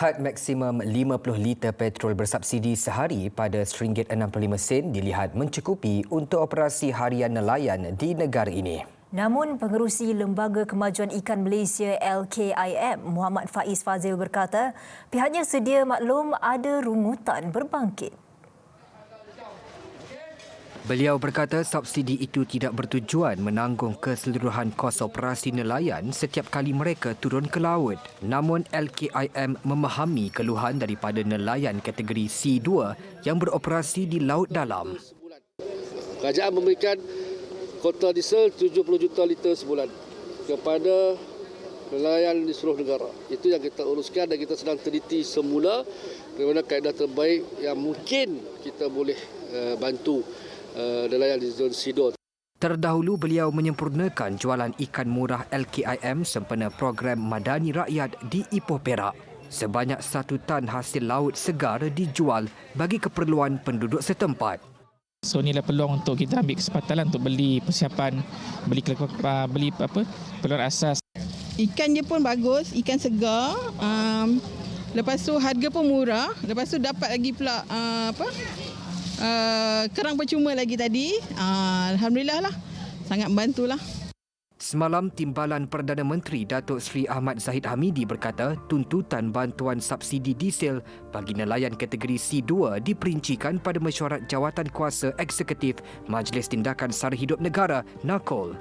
Had maksimum 50 liter petrol bersubsidi sehari pada RM1.65 dilihat mencukupi untuk operasi harian nelayan di negara ini. Namun, Pengerusi Lembaga Kemajuan Ikan Malaysia LKIM, Muhammad Faiz Fazil berkata, pihaknya sedia maklum ada rungutan berbangkit. Beliau berkata subsidi itu tidak bertujuan menanggung keseluruhan kos operasi nelayan setiap kali mereka turun ke laut. Namun LKIM memahami keluhan daripada nelayan kategori C2 yang beroperasi di laut dalam. Kerajaan memberikan kota diesel 70 juta liter sebulan kepada nelayan di seluruh negara. Itu yang kita uruskan dan kita sedang teliti semula bagaimana kaedah terbaik yang mungkin kita boleh bantu nelayan di zon C2. Terdahulu beliau menyempurnakan jualan ikan murah LKIM sempena program Madani Rakyat di Ipoh Perak. Sebanyak 1 tan hasil laut segar dijual bagi keperluan penduduk setempat. So inilah peluang untuk kita ambil kesempatan untuk beli persiapan, beli keperluan asas. Ikan dia pun bagus, ikan segar. Lepas tu harga pun murah. Lepas tu dapat lagi pula kerang percuma lagi tadi. Alhamdulillah lah. Sangat membantulah. Semalam, Timbalan Perdana Menteri Datuk Seri Ahmad Zahid Hamidi berkata tuntutan bantuan subsidi diesel bagi nelayan kategori C2 diperincikan pada mesyuarat Jawatan Kuasa Eksekutif Majlis Tindakan Sara Hidup Negara, NAKOL.